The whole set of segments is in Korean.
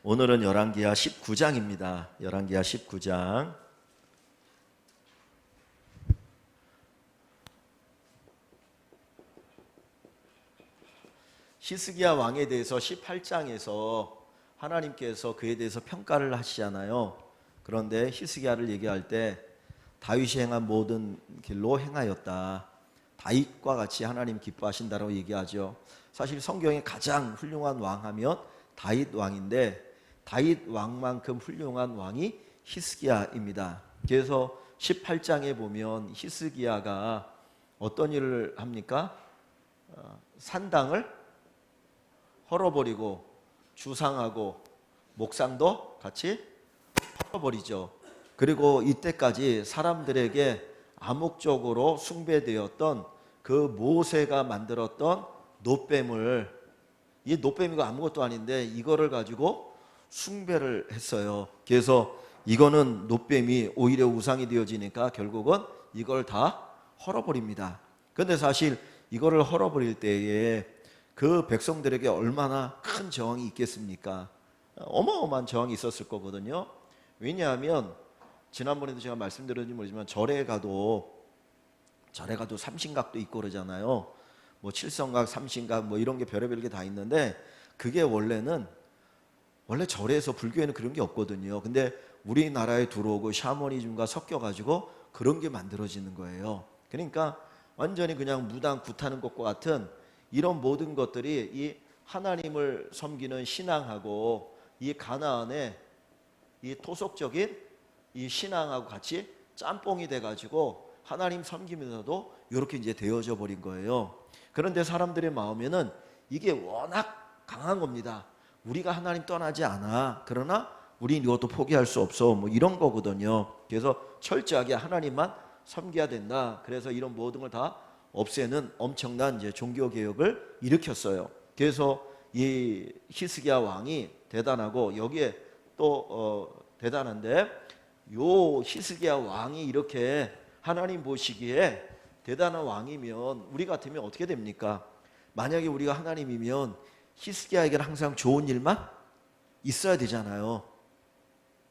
오늘은 열왕기하 19장입니다. 열왕기하 19장. 히스기야 왕에 대해서 18장에서 하나님께서 그에 대해서 평가를 하시잖아요. 그런데 히스기야를 얘기할 때 다윗이 행한 모든 길로 행하였다. 다윗과 같이 하나님 기뻐하신다라고 얘기하죠. 사실 성경에 가장 훌륭한 왕하면 다윗 왕인데 다윗 왕만큼 훌륭한 왕이 히스기야입니다. 그래서 18장에 보면 히스기야가 어떤 일을 합니까? 산당을 헐어버리고 주상하고 목상도 같이 헐어버리죠. 그리고 이때까지 사람들에게 암묵적으로 숭배되었던 그 모세가 만들었던 놋뱀을, 이 놋뱀이고 아무것도 아닌데 이거를 가지고 숭배를 했어요. 그래서 이거는 놋뱀이 오히려 우상이 되어지니까 결국은 이걸 다 헐어버립니다. 그런데 사실 이거를 헐어버릴 때에 그 백성들에게 얼마나 큰 저항이 있겠습니까? 어마어마한 저항이 있었을 거거든요. 왜냐하면 지난번에도 제가 말씀드렸는지 모르지만 절에 가도 삼신각도 있고 그러잖아요. 뭐 칠성각, 삼신각 뭐 이런 게 별의별 게 다 있는데 그게 원래 절에서 불교에는 그런 게 없거든요. 근데 우리나라에 들어오고 샤머니즘과 섞여가지고 그런 게 만들어지는 거예요. 그러니까 완전히 그냥 무당 굿하는 것과 같은 이런 모든 것들이 이 하나님을 섬기는 신앙하고 이 가나안의 이 토속적인 이 신앙하고 같이 짬뽕이 돼가지고 하나님 섬기면서도 이렇게 이제 되어져 버린 거예요. 그런데 사람들의 마음에는 이게 워낙 강한 겁니다. 우리가 하나님 떠나지 않아. 그러나 우린 이것도 포기할 수 없어. 뭐 이런 거거든요. 그래서 철저하게 하나님만 섬겨야 된다. 그래서 이런 모든 걸 다 없애는 엄청난 이제 종교 개혁을 일으켰어요. 그래서 이 히스기야 왕이 대단하고 여기에 또 대단한데 요 히스기야 왕이 이렇게 하나님 보시기에 대단한 왕이면 우리 같으면 어떻게 됩니까? 만약에 우리가 하나님이면 히스기야에게는 항상 좋은 일만 있어야 되잖아요.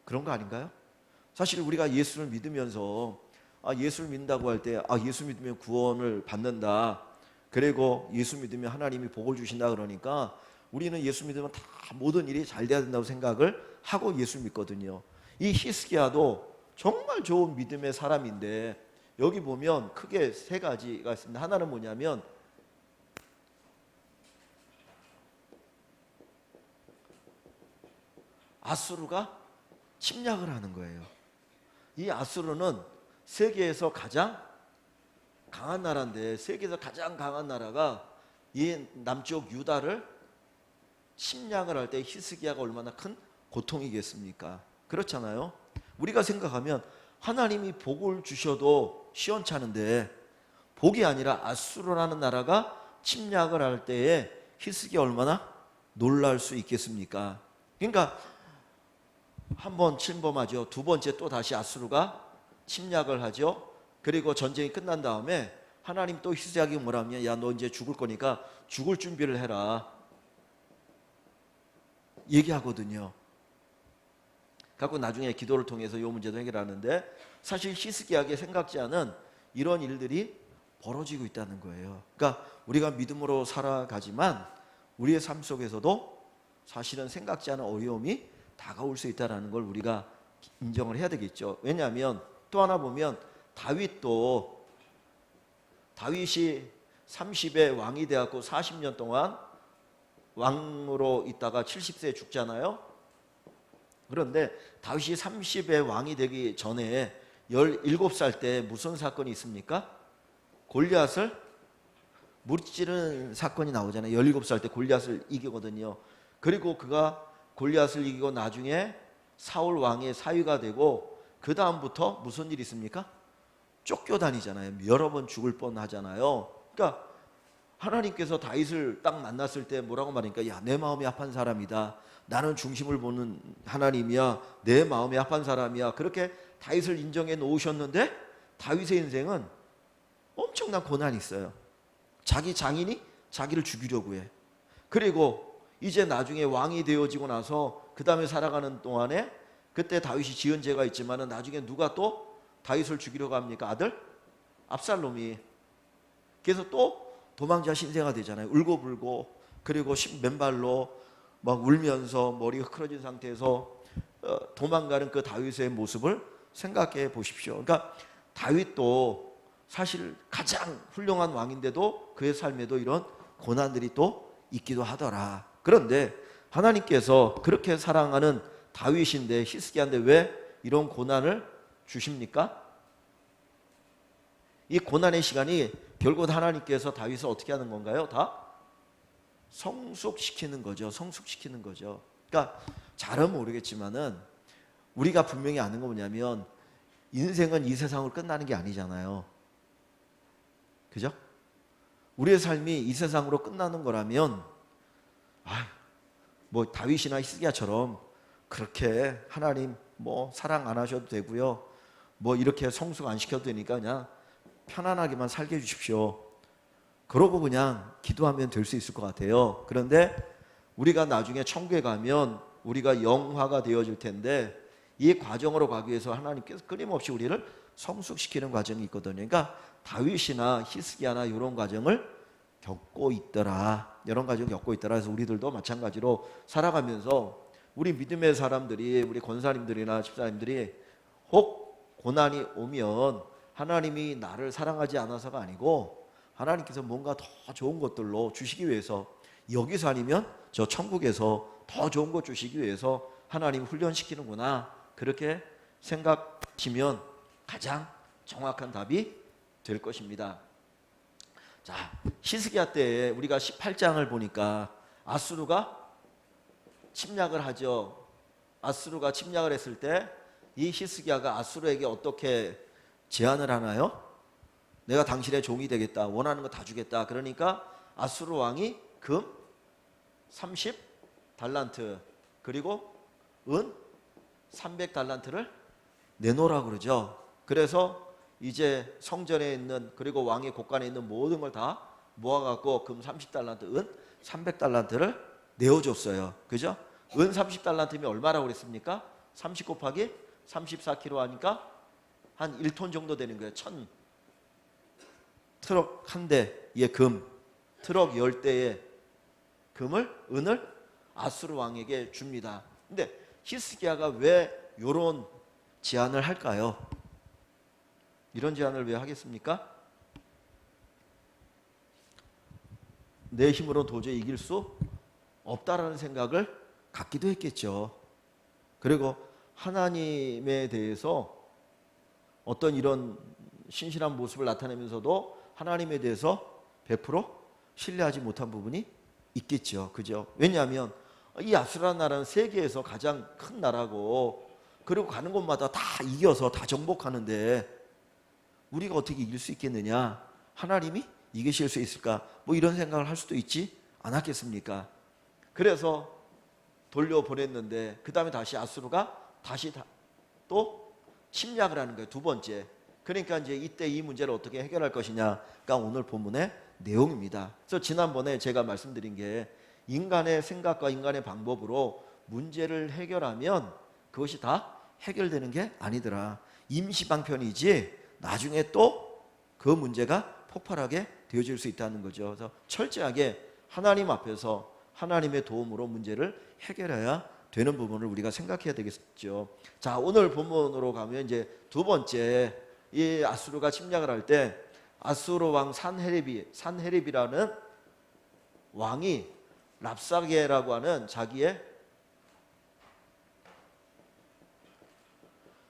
그런 거 아닌가요? 사실 우리가 예수를 믿으면서 예수를 믿는다고 할 때 예수 믿으면 구원을 받는다. 그리고 예수 믿으면 하나님이 복을 주신다 그러니까 우리는 예수 믿으면 다 모든 일이 잘 돼야 된다고 생각을 하고 예수 믿거든요. 이 히스기야도 정말 좋은 믿음의 사람인데 여기 보면 크게 세 가지가 있습니다. 하나는 뭐냐면 아수르가 침략을 하는 거예요. 이 아수르는 세계에서 가장 강한 나라인데 세계에서 가장 강한 나라가 이 남쪽 유다를 침략을 할 때 히스기야가 얼마나 큰 고통이겠습니까? 그렇잖아요. 우리가 생각하면 하나님이 복을 주셔도 시원찮은데 복이 아니라 아수르라는 나라가 침략을 할 때에 히스기야 얼마나 놀랄 수 있겠습니까? 그러니까 한 번 침범하죠. 두 번째 또 다시 아수르가 침략을 하죠. 그리고 전쟁이 끝난 다음에 하나님 또 히스기야에게 뭐라 하면 야 너 이제 죽을 거니까 죽을 준비를 해라 얘기하거든요. 갖고 나중에 기도를 통해서 이 문제도 해결하는데 사실 히스기야에게 생각지 않은 이런 일들이 벌어지고 있다는 거예요. 그러니까 우리가 믿음으로 살아가지만 우리의 삶 속에서도 사실은 생각지 않은 어려움이 다가올 수 있다는 걸 우리가 인정을 해야 되겠죠. 왜냐하면 또 하나 보면 다윗이 30에 왕이 되었고 40년 동안 왕으로 있다가 70세에 죽잖아요. 그런데 다윗이 30에 왕이 되기 전에 17살 때 무슨 사건이 있습니까? 골리앗을 무찌르는 사건이 나오잖아요. 17살 때 골리앗을 이기거든요. 그리고 그가 골리앗을 이기고 나중에 사울 왕의 사위가 되고 그 다음부터 무슨 일이 있습니까? 쫓겨다니잖아요. 여러 번 죽을 뻔하잖아요. 그러니까 하나님께서 다윗을 딱 만났을 때 뭐라고 말하니까 야, 내 마음이 합한 사람이다. 나는 중심을 보는 하나님이야. 내 마음이 합한 사람이야. 그렇게 다윗을 인정해 놓으셨는데 다윗의 인생은 엄청난 고난이 있어요. 자기 장인이 자기를 죽이려고 해. 그리고 이제 나중에 왕이 되어지고 나서 그 다음에 살아가는 동안에 그때 다윗이 지은 죄가 있지만은 나중에 누가 또 다윗을 죽이려고 합니까? 아들 압살롬이. 그래서 또 도망자 신세가 되잖아요. 울고불고, 그리고 맨발로 막 울면서 머리 흐트러진 상태에서 도망가는 그 다윗의 모습을 생각해 보십시오. 그러니까 다윗도 사실 가장 훌륭한 왕인데도 그의 삶에도 이런 고난들이 또 있기도 하더라. 그런데 하나님께서 그렇게 사랑하는 다윗인데, 히스기야인데 왜 이런 고난을 주십니까? 이 고난의 시간이 결국 하나님께서 다윗을 어떻게 하는 건가요? 다 성숙시키는 거죠. 성숙시키는 거죠. 그러니까 잘은 모르겠지만은 우리가 분명히 아는 건 뭐냐면 인생은 이 세상으로 끝나는 게 아니잖아요. 그죠? 우리의 삶이 이 세상으로 끝나는 거라면 뭐 다윗이나 히스기야처럼 그렇게 하나님 뭐 사랑 안 하셔도 되고요. 뭐 이렇게 성숙 안 시켜도 되니까 그냥 편안하게만 살게 해주십시오. 그러고 그냥 기도하면 될 수 있을 것 같아요. 그런데 우리가 나중에 천국에 가면 우리가 영화가 되어질 텐데 이 과정으로 가기 위해서 하나님께서 끊임없이 우리를 성숙시키는 과정이 있거든요. 그러니까 다윗이나 히스기야나 이런 과정을 겪고 있더라. 이런 과정을 겪고 있더라. 그래서 우리들도 마찬가지로 살아가면서 우리 믿음의 사람들이, 우리 권사님들이나 집사님들이 혹 고난이 오면 하나님이 나를 사랑하지 않아서가 아니고 하나님께서 뭔가 더 좋은 것들로 주시기 위해서, 여기서 아니면 저 천국에서 더 좋은 것 주시기 위해서 하나님 훈련시키는구나, 그렇게 생각하시면 가장 정확한 답이 될 것입니다. 자, 히스기야 때에 우리가 18장을 보니까 아수르가 침략을 하죠. 아수르가 침략을 했을 때 이 히스기야가 아수르에게 어떻게 제안을 하나요? 내가 당신의 종이 되겠다. 원하는 거 다 주겠다. 그러니까 아수르 왕이 금 30달란트 그리고 은 300달란트를 내놓으라고 그러죠. 그래서 이제 성전에 있는, 그리고 왕의 곳간에 있는 모든 걸 다 모아갖고 금 30달란트, 은 300달란트를 내어줬어요. 그죠? 은 30달란트면 얼마라고 그랬습니까? 30 곱하기 34kg 하니까 한 1톤 정도 되는 거예요. 트럭 한 대의 금, 트럭 10대의 은을 아수르 왕에게 줍니다. 근데 히스기야가 왜 이런 제안을 할까요? 이런 제안을 왜 하겠습니까? 내 힘으로 도저히 이길 수 없다라는 생각을 갖기도 했겠죠. 그리고 하나님에 대해서 어떤 이런 신실한 모습을 나타내면서도 하나님에 대해서 100% 신뢰하지 못한 부분이 있겠죠. 그죠? 왜냐하면 이 아수라는 나라는 세계에서 가장 큰 나라고, 그리고 가는 곳마다 다 이겨서 다 정복하는데 우리가 어떻게 이길 수 있겠느냐? 하나님이 이기실 수 있을까? 뭐 이런 생각을 할 수도 있지 않았겠습니까? 그래서 돌려보냈는데 그 다음에 다시 아수르가 다시 또 침략을 하는 거예요. 두 번째. 그러니까 이제 이때 이 문제를 어떻게 해결할 것이냐가 오늘 본문의 내용입니다. 그래서 지난번에 제가 말씀드린 게 인간의 생각과 인간의 방법으로 문제를 해결하면 그것이 다 해결되는 게 아니더라. 임시방편이지 나중에 또 그 문제가 폭발하게 되어질 수 있다는 거죠. 그래서 철저하게 하나님 앞에서 하나님의 도움으로 문제를 해결해야 되는 부분을 우리가 생각해야 되겠죠. 자, 오늘 본문으로 가면 이제 두 번째, 이 아수르가 침략을 할 때 아수르 왕 산헤립이라는 왕이 랍사게라고 하는 자기의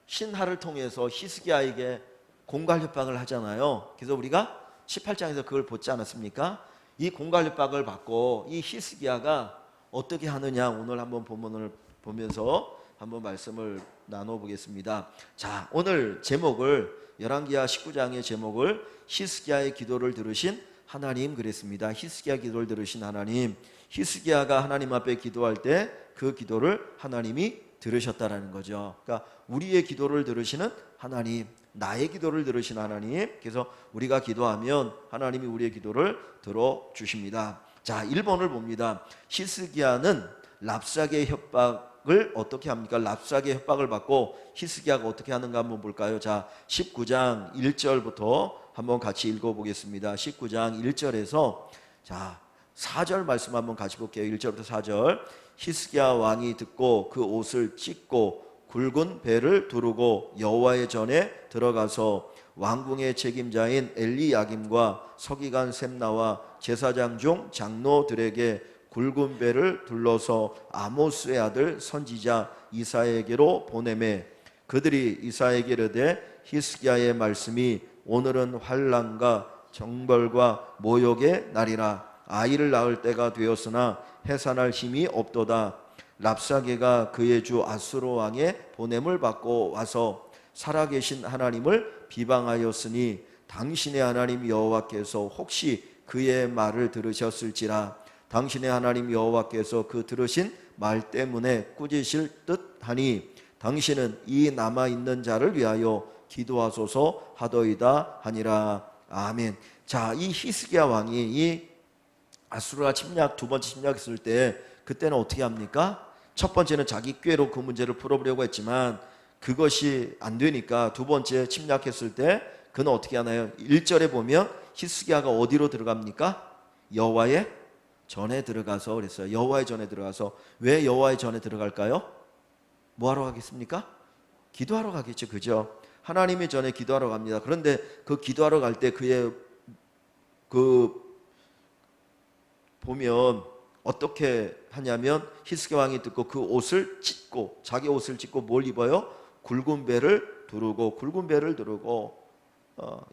신하를 통해서 히스기야에게 공갈 협박을 하잖아요. 그래서 우리가 18장에서 그걸 보지 않았습니까? 이 공갈 협박을 받고 이 히스기야가 어떻게 하느냐, 오늘 한번 본문을 보면서 한번 말씀을 나눠보겠습니다. 자, 오늘 제목을, 열왕기하 19장의 제목을 히스기야의 기도를 들으신 하나님 그랬습니다. 히스기야 기도를 들으신 하나님. 히스기야가 하나님 앞에 기도할 때 그 기도를 하나님이 들으셨다라는 거죠. 그러니까 우리의 기도를 들으시는 하나님, 나의 기도를 들으신 하나님. 그래서 우리가 기도하면 하나님이 우리의 기도를 들어주십니다. 자, 1번을 봅니다. 히스기야는 랍사게의 협박 협박을 어떻게 합니까? 랍사게 협박을 받고 히스기야가 어떻게 하는가 한번 볼까요? 자, 19장 1절부터 한번 같이 읽어보겠습니다. 19장 1절에서 자 4절 말씀 한번 같이 볼게요. 1절부터 4절. 히스기야 왕이 듣고 그 옷을 찢고 굵은 배를 두르고 여호와의 전에 들어가서 왕궁의 책임자인 엘리야김과 서기관 셈나와 제사장 중 장로들에게 굵은 배를 둘러서 아모스의 아들 선지자 이사야에게로 보내매 그들이 이사야에게 이르되 히스기야의 말씀이 오늘은 환난과 정벌과 모욕의 날이라 아이를 낳을 때가 되었으나 해산할 힘이 없도다. 랍사게가 그의 주 아수르 왕의 보냄을 받고 와서 살아계신 하나님을 비방하였으니 당신의 하나님 여호와께서 혹시 그의 말을 들으셨을지라. 당신의 하나님 여호와께서 그 들으신 말 때문에 꾸짖으실 듯하니 당신은 이 남아있는 자를 위하여 기도하소서 하더이다 하니라. 아멘. 자, 이 히스기야 왕이 이 아수르가 침략 두 번째 침략했을 때 그때는 어떻게 합니까? 첫 번째는 자기 꾀로 그 문제를 풀어보려고 했지만 그것이 안 되니까 두 번째 침략했을 때 그는 어떻게 하나요? 1절에 보면 히스기야가 어디로 들어갑니까? 여호와의 전에 들어가서 그랬어요. 여호와의 전에 들어가서. 왜 여호와의 전에 들어갈까요? 뭐 하러 가겠습니까? 기도하러 가겠죠. 그죠? 하나님의 전에 기도하러 갑니다. 그런데 그 기도하러 갈 때 그의 보면 어떻게 하냐면 히스기야 왕이 듣고 그 옷을 찢고 자기 옷을 찢고 뭘 입어요? 굵은 배를 두르고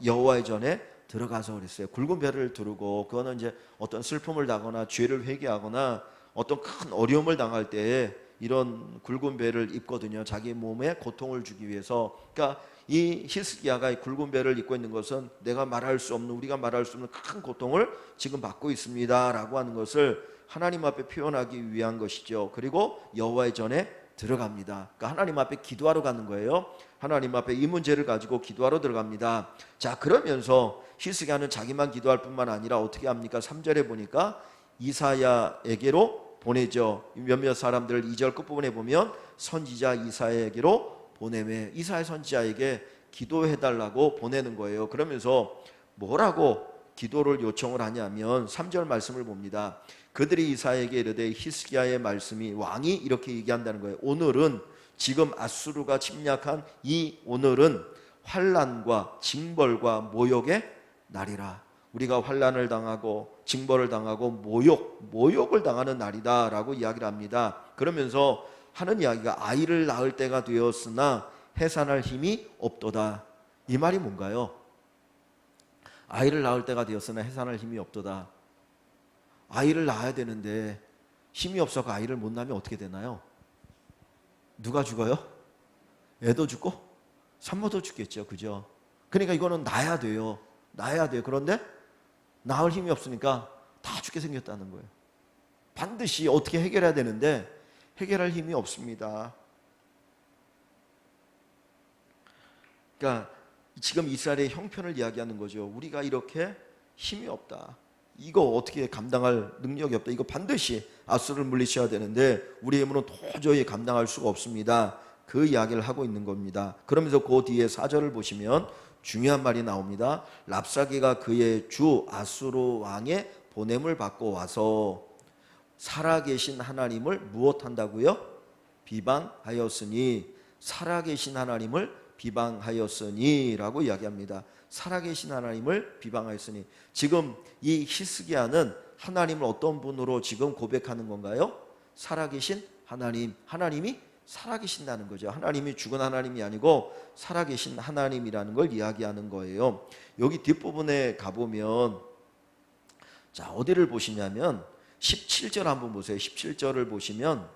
여호와의 전에 들어가서 그랬어요. 굵은 배를 두르고 그거는 이제 어떤 슬픔을 당하거나 죄를 회개하거나 어떤 큰 어려움을 당할 때에 이런 굵은 배를 입거든요. 자기 몸에 고통을 주기 위해서. 그러니까 이 히스기야가 굵은 배를 입고 있는 것은 우리가 말할 수 없는 큰 고통을 지금 받고 있습니다라고 하는 것을 하나님 앞에 표현하기 위한 것이죠. 그리고 여호와의 전에 들어갑니다. 그러니까 하나님 앞에 기도하러 가는 거예요. 하나님 앞에 이 문제를 가지고 기도하러 들어갑니다. 자, 그러면서 히스기야는 자기만 기도할 뿐만 아니라 어떻게 합니까? 3절에 보니까 이사야에게로 보내죠. 몇몇 사람들 2절 끝부분에 보면 선지자 이사야에게로 보내매 이사야 선지자에게 기도해달라고 보내는 거예요. 그러면서 뭐라고 기도를 요청을 하냐면 3절 말씀을 봅니다. 그들이 이사야에게 이르되 히스기야의 말씀이 왕이 이렇게 얘기한다는 거예요. 오늘은 지금 아수르가 침략한 이 오늘은 환난과 징벌과 모욕의 날이라. 우리가 환난을 당하고 징벌을 당하고 모욕을 당하는 날이다라고 이야기를 합니다. 그러면서 하는 이야기가 아이를 낳을 때가 되었으나 해산할 힘이 없도다. 이 말이 뭔가요? 아이를 낳을 때가 되었으나 해산할 힘이 없도다. 아이를 낳아야 되는데 힘이 없어서 아이를 못 낳으면 어떻게 되나요? 누가 죽어요? 애도 죽고 산모도 죽겠죠. 그죠? 그러니까 이거는 낳아야 돼요. 그런데 낳을 힘이 없으니까 다 죽게 생겼다는 거예요. 반드시 어떻게 해결해야 되는데 해결할 힘이 없습니다. 그러니까 지금 이스라엘의 형편을 이야기하는 거죠. 우리가 이렇게 힘이 없다. 이거 어떻게 감당할 능력이 없다. 이거 반드시 아수르를 물리쳐야 되는데 우리의 힘으로는 도저히 감당할 수가 없습니다. 그 이야기를 하고 있는 겁니다. 그러면서 그 뒤에 4절을 보시면 중요한 말이 나옵니다. 랍사게가 그의 주 아수르 왕의 보냄을 받고 와서 살아계신 하나님을 무엇한다고요? 비방하였으니. 살아계신 하나님을 비방하였으니 라고 이야기합니다. 살아계신 하나님을 비방하였으니. 지금 이 히스기야는 하나님을 어떤 분으로 지금 고백하는 건가요? 살아계신 하나님. 하나님이 살아계신다는 거죠. 하나님이 죽은 하나님이 아니고 살아계신 하나님이라는 걸 이야기하는 거예요. 여기 뒷부분에 가보면 자, 어디를 보시냐면 17절 한번 보세요. 17절을 보시면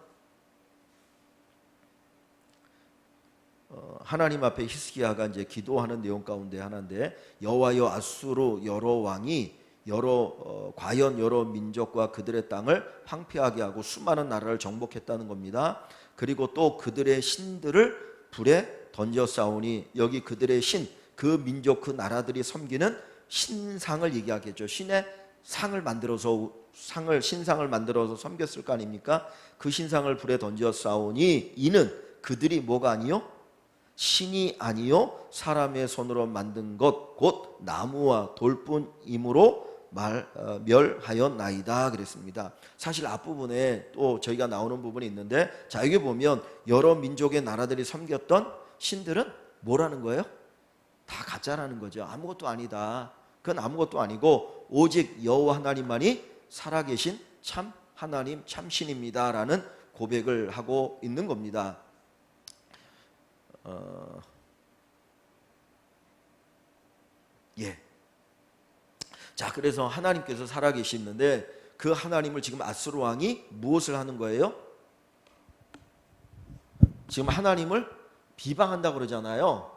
하나님 앞에 히스기야가 이제 기도하는 내용 가운데 하나인데 여호와여 아수르 여러 왕이 과연 여러 민족과 그들의 땅을 황폐하게 하고 수많은 나라를 정복했다는 겁니다. 그리고 또 그들의 신들을 불에 던져 싸우니 여기 그들의 신, 그 민족 그 나라들이 섬기는 신상을 얘기하겠죠. 신의 상을 만들어서 신상을 만들어서 섬겼을 거 아닙니까? 그 신상을 불에 던져 싸우니 이는 그들이 뭐가 아니요? 신이 아니요 사람의 손으로 만든 것 곧 나무와 돌뿐이므로 멸하였나이다 그랬습니다. 사실 앞부분에 또 저희가 나오는 부분이 있는데, 자 여기 보면 여러 민족의 나라들이 섬겼던 신들은 뭐라는 거예요? 다 가짜라는 거죠. 아무것도 아니다. 그건 아무것도 아니고 오직 여호와 하나님만이 살아계신 참 하나님, 참 신입니다라는 고백을 하고 있는 겁니다. 자, 그래서 하나님께서 살아계시는데 그 하나님을 지금 아수르 왕이 무엇을 하는 거예요? 지금 하나님을 비방한다 그러잖아요.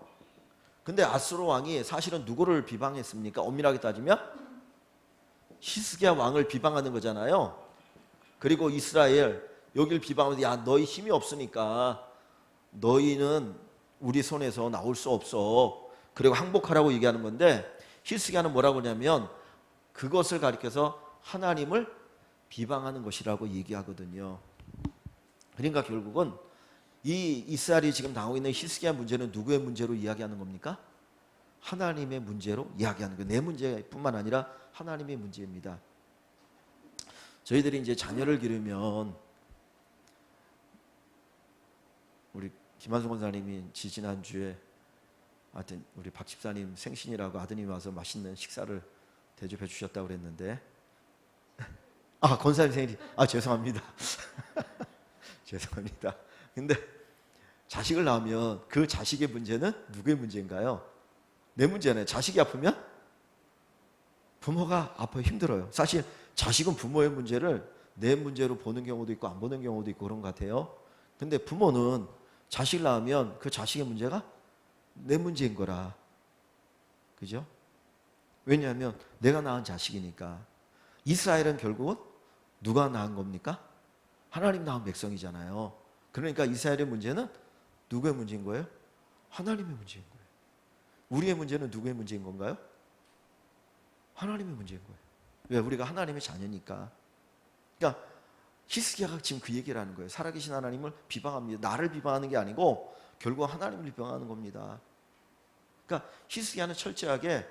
근데 아수르 왕이 사실은 누구를 비방했습니까? 엄밀하게 따지면 히스기야 왕을 비방하는 거잖아요. 그리고 이스라엘 여길 비방하면서 야 너희 힘이 없으니까 너희는 우리 손에서 나올 수 없어. 그리고 항복하라고 얘기하는 건데, 히스기야는 뭐라고 하냐면 그것을 가리켜서 하나님을 비방하는 것이라고 얘기하거든요. 그러니까 결국은 이 이스라엘이 지금 당하고 있는 히스기야 문제는 누구의 문제로 이야기하는 겁니까? 하나님의 문제로 이야기하는 거예요. 내 문제뿐만 아니라 하나님의 문제입니다. 저희들이 이제 자녀를 기르면, 우리 김한성 권사님이 지지난주에 하여튼 우리 박 집사님 생신이라고 아드님이 와서 맛있는 식사를 대접해 주셨다고 그랬는데, 권사님 생일이, 죄송합니다. 죄송합니다. 근데 자식을 낳으면 그 자식의 문제는 누구의 문제인가요? 내 문제네. 자식이 아프면 부모가 아파요. 힘들어요. 사실 자식은 부모의 문제를 내 문제로 보는 경우도 있고 안 보는 경우도 있고 그런 것 같아요. 근데 부모는 자식을 낳으면 그 자식의 문제가 내 문제인 거라. 그죠? 왜냐하면 내가 낳은 자식이니까. 이스라엘은 결국은 누가 낳은 겁니까? 하나님 낳은 백성이잖아요. 그러니까 이스라엘의 문제는 누구의 문제인 거예요? 하나님의 문제인 거예요. 우리의 문제는 누구의 문제인 건가요? 하나님의 문제인 거예요. 왜? 우리가 하나님의 자녀니까. 그러니까 히스기야가 지금 그 얘기를 하는 거예요. 살아계신 하나님을 비방합니다. 나를 비방하는 게 아니고 결국 하나님을 비방하는 겁니다. 그러니까 히스기야는 철저하게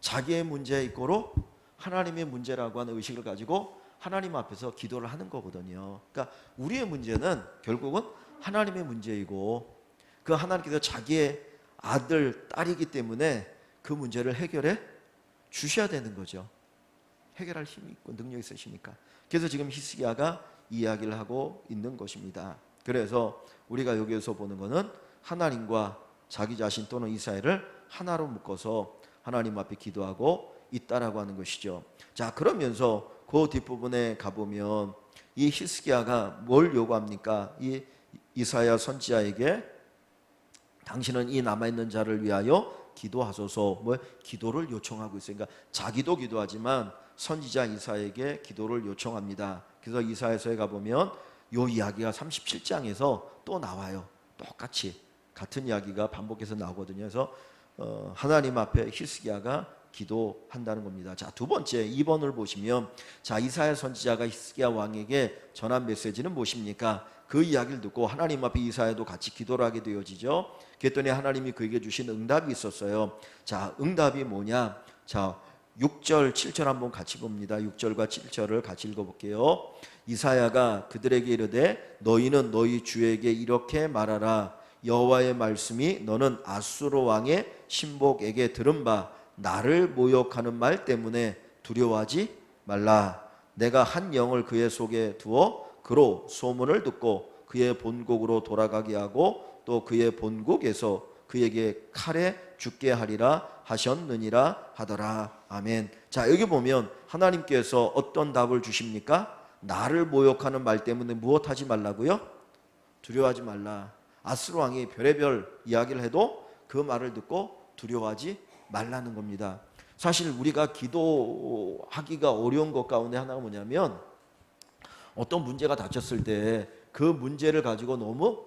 자기의 문제에 있고로 하나님의 문제라고 하는 의식을 가지고 하나님 앞에서 기도를 하는 거거든요. 그러니까 우리의 문제는 결국은 하나님의 문제이고, 그 하나님께서 자기의 아들, 딸이기 때문에 그 문제를 해결해 주셔야 되는 거죠. 해결할 힘이 있고 능력이 있으시니까. 그래서 지금 히스기야가 이야기를 하고 있는 것입니다. 그래서 우리가 여기에서 보는 것은 하나님과 자기 자신 또는 이스라엘을 하나로 묶어서 하나님 앞에 기도하고 있다라고 하는 것이죠. 자, 그러면서 그 뒷부분에 가보면 이 히스기야가 뭘 요구합니까? 이 이사야 선지자에게 당신은 이 남아있는 자를 위하여 기도하소서, 기도를 요청하고 있어요. 그러니까 자기도 기도하지만 선지자 이사야에게 기도를 요청합니다. 그래서 이사야서에 가보면 이 이야기가 37장에서 또 나와요. 똑같이 같은 이야기가 반복해서 나오거든요. 그래서 하나님 앞에 히스기야가 기도한다는 겁니다. 자, 두 번째 2번을 보시면, 자, 이사야 선지자가 히스기야 왕에게 전한 메시지는 무엇입니까? 그 이야기를 듣고 하나님 앞에 이사야도 같이 기도를 하게 되어지죠. 그랬더니 하나님이 그에게 주신 응답이 있었어요. 자, 응답이 뭐냐? 자, 6절 7절 한번 같이 봅니다. 6절과 7절을 같이 읽어볼게요. 이사야가 그들에게 이르되 너희는 너희 주에게 이렇게 말하라. 여호와의 말씀이 너는 아수르 왕의 신복에게 들은 바 나를 모욕하는 말 때문에 두려워하지 말라. 내가 한 영을 그의 속에 두어 그로 소문을 듣고 그의 본국으로 돌아가게 하고 또 그의 본국에서 그에게 칼에 죽게 하리라 하셨느니라 하더라. 아멘. 자, 여기 보면 하나님께서 어떤 답을 주십니까? 나를 모욕하는 말 때문에 무엇하지 말라고요? 두려워하지 말라. 아수르 왕이 별의별 이야기를 해도 그 말을 듣고 두려워하지 말라는 겁니다. 사실 우리가 기도하기가 어려운 것 가운데 하나가 뭐냐면, 어떤 문제가 닥쳤을 때 그 문제를 가지고 너무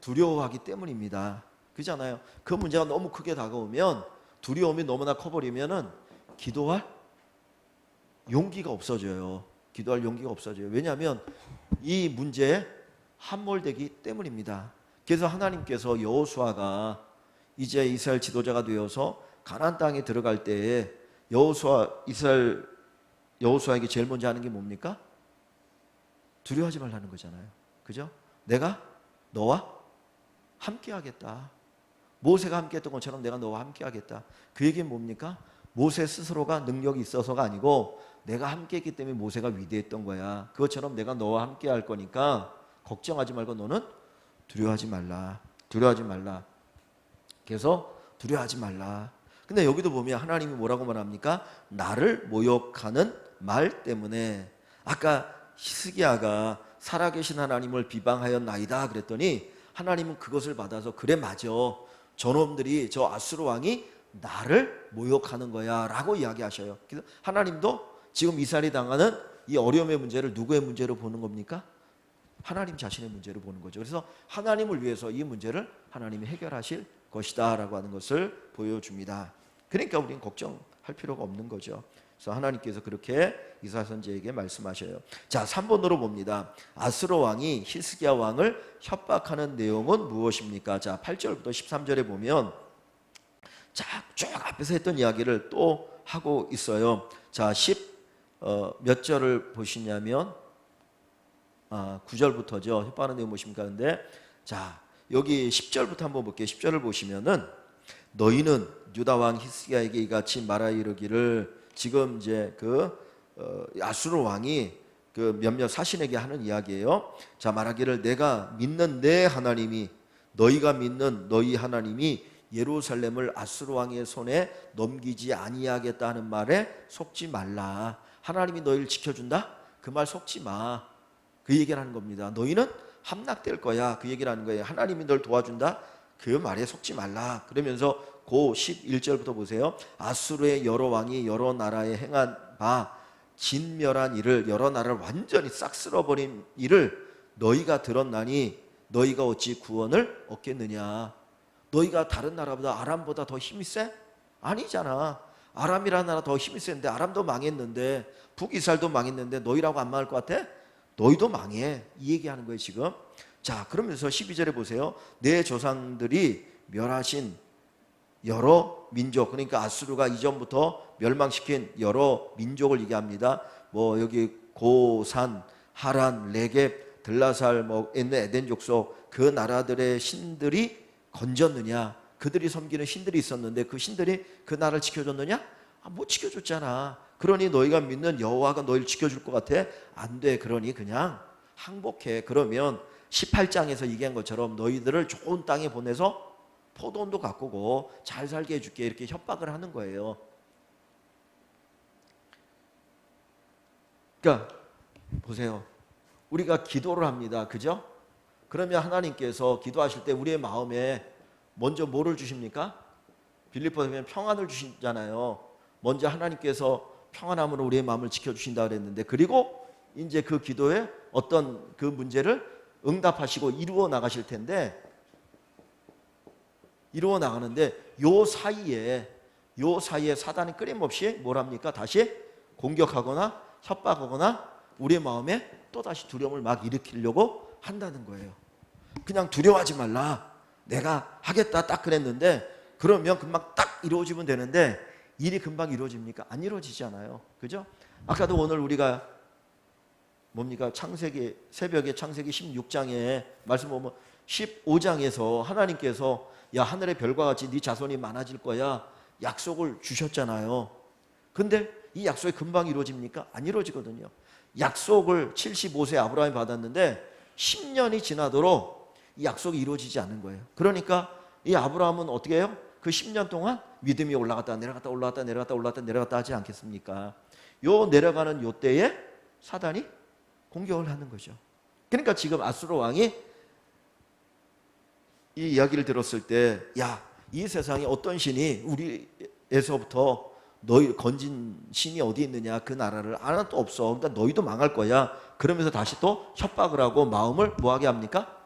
두려워하기 때문입니다. 그렇잖아요. 그 문제가 너무 크게 다가오면 두려움이 너무나 커버리면은 기도할 용기가 없어져요. 기도할 용기가 없어져요. 왜냐하면 이 문제에 함몰되기 때문입니다. 그래서 하나님께서 여호수아가 이제 이스라엘 지도자가 되어서 가나안 땅에 들어갈 때에 여호수아에게 제일 먼저 하는 게 뭡니까? 두려워하지 말라는 거잖아요. 그죠? 내가 너와 함께 하겠다. 모세가 함께 했던 것처럼 내가 너와 함께 하겠다. 그 얘기는 뭡니까? 모세 스스로가 능력이 있어서가 아니고 내가 함께 했기 때문에 모세가 위대했던 거야. 그것처럼 내가 너와 함께 할 거니까 걱정하지 말고 너는 두려워하지 말라. 두려워하지 말라. 그래서 두려워하지 말라. 근데 여기도 보면 하나님이 뭐라고 말합니까? 나를 모욕하는 말 때문에. 아까 히스기야가 살아계신 하나님을 비방하였나이다 그랬더니 하나님은 그것을 받아서 그래 맞아. 저놈들이 저 아수르 왕이 나를 모욕하는 거야 라고 이야기하셔요. 그래서 하나님도 지금 이스라엘이 당하는 이 어려움의 문제를 누구의 문제로 보는 겁니까? 하나님 자신의 문제로 보는 거죠. 그래서 하나님을 위해서 이 문제를 하나님이 해결하실 것이다 라고 하는 것을 보여줍니다. 그러니까 우리는 걱정할 필요가 없는 거죠. 그래서 하나님께서 그렇게 이사야 선지자에게 말씀하셔요. 자, 3번으로 봅니다. 아수르 왕이 히스기야 왕을 협박하는 내용은 무엇입니까? 자, 8절부터 13절에 보면 쭉 앞에서 했던 이야기를 또 하고 있어요. 자, 몇 절을 보시냐면 9절부터죠. 협박하는 내용 보십니까? 근데 자, 여기 10절부터 한번 볼게요. 10절을 보시면은 너희는 유다 왕 히스기야에게 이같이 말하 이르기를 지금 이제 아수르 왕이 그 몇몇 사신에게 하는 이야기예요. 자, 말하기를 내가 믿는 내 하나님이 너희가 믿는 너희 하나님이 예루살렘을 아수르 왕의 손에 넘기지 아니하겠다 하는 말에 속지 말라. 하나님이 너희를 지켜준다? 그 말 속지 마. 그 얘기를 하는 겁니다. 너희는 함락될 거야. 그 얘기를 하는 거예요. 하나님이 널 도와준다? 그 말에 속지 말라. 그러면서 고 11절부터 보세요. 아수르의 여러 왕이 여러 나라에 행한 바 진멸한 일을, 여러 나라를 완전히 싹 쓸어버린 일을 너희가 들었나니 너희가 어찌 구원을 얻겠느냐. 너희가 다른 나라보다 아람보다 더 힘이 세? 아니잖아. 아람이라는 나라 더 힘이 세는데 아람도 망했는데 북이스라엘도 망했는데 너희라고 안 망할 것 같아? 너희도 망해. 이 얘기하는 거예요 지금. 자, 그러면서 12절에 보세요. 내 조상들이 멸하신 여러 민족, 그러니까 아수르가 이전부터 멸망시킨 여러 민족을 얘기합니다. 뭐 여기 고산, 하란, 레겝, 들라살, 뭐 에덴 족속 그 나라들의 신들이 건졌느냐? 그들이 섬기는 신들이 있었는데 그 신들이 그 나라를 지켜줬느냐? 못 지켜줬잖아. 그러니 너희가 믿는 여호와가 너희를 지켜줄 것 같아? 안 돼. 그러니 그냥 항복해. 그러면 18장에서 얘기한 것처럼 너희들을 좋은 땅에 보내서 포도원도 가꾸고 잘 살게 해줄게. 이렇게 협박을 하는 거예요. 그러니까 보세요. 우리가 기도를 합니다. 그죠? 그러면 하나님께서 기도하실 때 우리의 마음에 먼저 뭐를 주십니까? 빌립보서 보면 평안을 주시잖아요. 먼저 하나님께서 평안함으로 우리의 마음을 지켜주신다 그랬는데, 그리고 이제 그 기도에 어떤 그 문제를 응답하시고 이루어 나가실 텐데, 이루어 나가는데 요 사이에 사단이 끊임없이 뭘 합니까? 다시 공격하거나 협박하거나 우리의 마음에 또다시 두려움을 막 일으키려고 한다는 거예요. 그냥 두려워하지 말라. 내가 하겠다 딱 그랬는데, 그러면 금방 딱 이루어지면 되는데 일이 금방 이루어집니까? 안 이루어지잖아요. 그죠? 아까도 오늘 우리가 뭡니까? 창세기, 새벽에 창세기 16장에 말씀 보면 15장에서 하나님께서 야, 하늘의 별과 같이 네 자손이 많아질 거야 약속을 주셨잖아요. 근데 이 약속이 금방 이루어집니까? 안 이루어지거든요. 약속을 75세 아브라함이 받았는데 10년이 지나도록 이 약속이 이루어지지 않는 거예요. 그러니까 이 아브라함은 어떻게 해요? 그 10년 동안 믿음이 올라갔다 내려갔다 올라갔다 내려갔다 올라갔다 내려갔다 하지 않겠습니까? 요 내려가는 요 때에 사단이 공격을 하는 거죠. 그러니까 지금 아수르 왕이 이 이야기를 들었을 때, 야, 이 세상에 어떤 신이 우리에서부터 너희 건진 신이 어디 있느냐? 그 나라를 하나도 없어. 그러니까 너희도 망할 거야. 그러면서 다시 또 협박을 하고 마음을 뭐하게 합니까?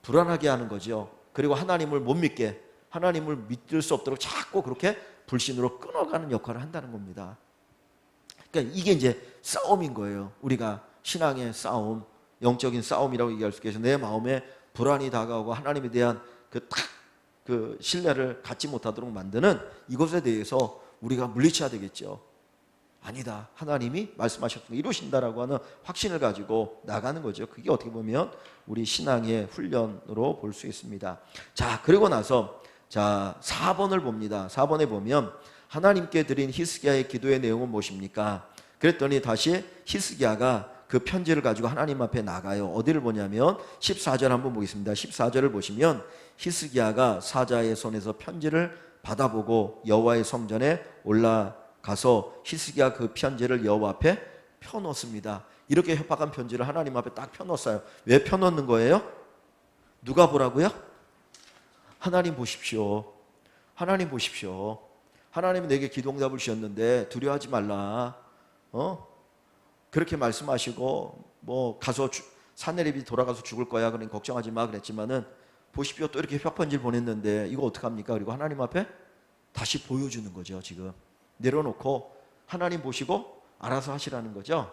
불안하게 하는 거죠. 그리고 하나님을 못 믿게, 하나님을 믿을 수 없도록 자꾸 그렇게 불신으로 끊어가는 역할을 한다는 겁니다. 그러니까 이게 이제 싸움인 거예요. 우리가 신앙의 싸움, 영적인 싸움이라고 얘기할 수 있겠어요. 내 마음에 불안이 다가오고 하나님에 대한 그 신뢰를 갖지 못하도록 만드는 이것에 대해서 우리가 물리쳐야 되겠죠. 아니다. 하나님이 말씀하셨던 거 이루신다라고 하는 확신을 가지고 나가는 거죠. 그게 어떻게 보면 우리 신앙의 훈련으로 볼 수 있습니다. 자, 그리고 나서 자 4번을 봅니다. 4번에 보면 하나님께 드린 히스기야의 기도의 내용은 무엇입니까? 그랬더니 다시 히스기야가 그 편지를 가지고 하나님 앞에 나가요. 어디를 보냐면 14절 한번 보겠습니다. 14절을 보시면 히스기야가 사자의 손에서 편지를 받아보고 여호와의 성전에 올라가서 히스기야 그 편지를 여호와 앞에 펴놓습니다. 이렇게 협박한 편지를 하나님 앞에 딱 펴놓았어요. 왜 펴놓는 거예요? 누가 보라고요? 하나님 보십시오. 하나님 보십시오. 하나님이 내게 기도응답을 주셨는데 두려워하지 말라. 그렇게 말씀하시고 뭐 가서 사내립이 돌아가서 죽을 거야. 그러니 걱정하지 마 그랬지만은 보십시오. 또 이렇게 협박편지를 보냈는데 이거 어떡합니까? 그리고 하나님 앞에 다시 보여주는 거죠. 지금 내려놓고 하나님 보시고 알아서 하시라는 거죠.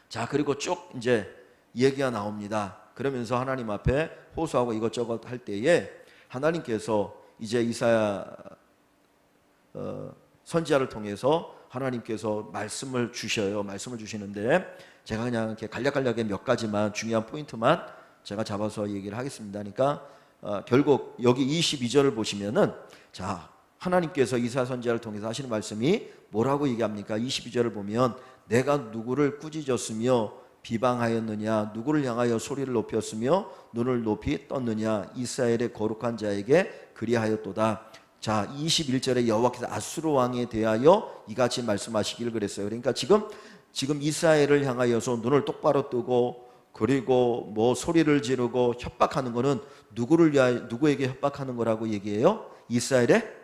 자, 그리고 쭉 이제 얘기가 나옵니다. 그러면서 하나님 앞에 호소하고 이것저것 할 때에 하나님께서 이제 이사야 선지자를 통해서 하나님께서 말씀을 주셔요. 말씀을 주시는데 제가 그냥 이렇게 간략간략하게 몇 가지만 중요한 포인트만 제가 잡아서 얘기를 하겠습니다. 그러니까 결국 여기 22절을 보시면은 자 하나님께서 이사야 선지자를 통해서 하시는 말씀이 뭐라고 얘기합니까? 22절을 보면 내가 누구를 꾸짖었으며 비방하였느냐, 누구를 향하여 소리를 높였으며 눈을 높이 떴느냐, 이스라엘의 거룩한 자에게 그리하였도다. 자 21절에 여호와께서 아수르 왕에 대하여 이같이 말씀하시길 그랬어요. 그러니까 지금 이스라엘을 향하여서 눈을 똑바로 뜨고 그리고 뭐 소리를 지르고 협박하는 거는 누구에게 협박하는 거라고 얘기해요? 이스라엘의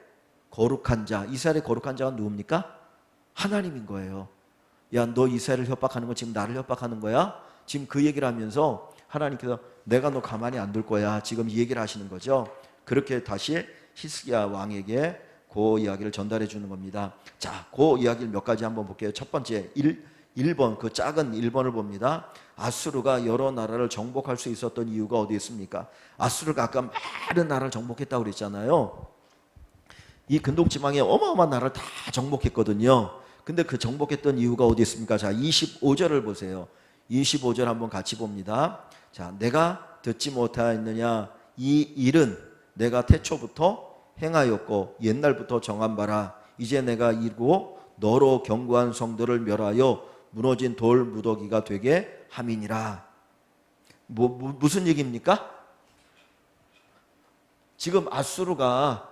거룩한 자. 이스라엘의 거룩한 자가 누굽니까? 하나님인 거예요. 야, 너 이스라엘을 협박하는 거 지금 나를 협박하는 거야? 지금 그 얘기를 하면서 하나님께서 내가 너 가만히 안 둘 거야. 지금 이 얘기를 하시는 거죠. 그렇게 다시 히스기야 왕에게 그 이야기를 전달해 주는 겁니다. 자, 그 이야기를 몇 가지 한번 볼게요. 첫 번째 1번 그 작은 1번을 봅니다. 아수르가 여러 나라를 정복할 수 있었던 이유가 어디 있습니까? 아수르가 아까 많은 나라를 정복했다고 그랬잖아요. 이 근동지방에 어마어마한 나라를 다 정복했거든요. 근데 그 정복했던 이유가 어디 있습니까? 자, 25절을 보세요. 25절 한번 같이 봅니다. 자, 내가 듣지 못하였느냐? 이 일은 내가 태초부터 행하였고 옛날부터 정한 바라. 이제 내가 이루고 너로 견고한 성들을 멸하여 무너진 돌 무더기가 되게 함이니라. 무슨 얘기입니까? 지금 아수르가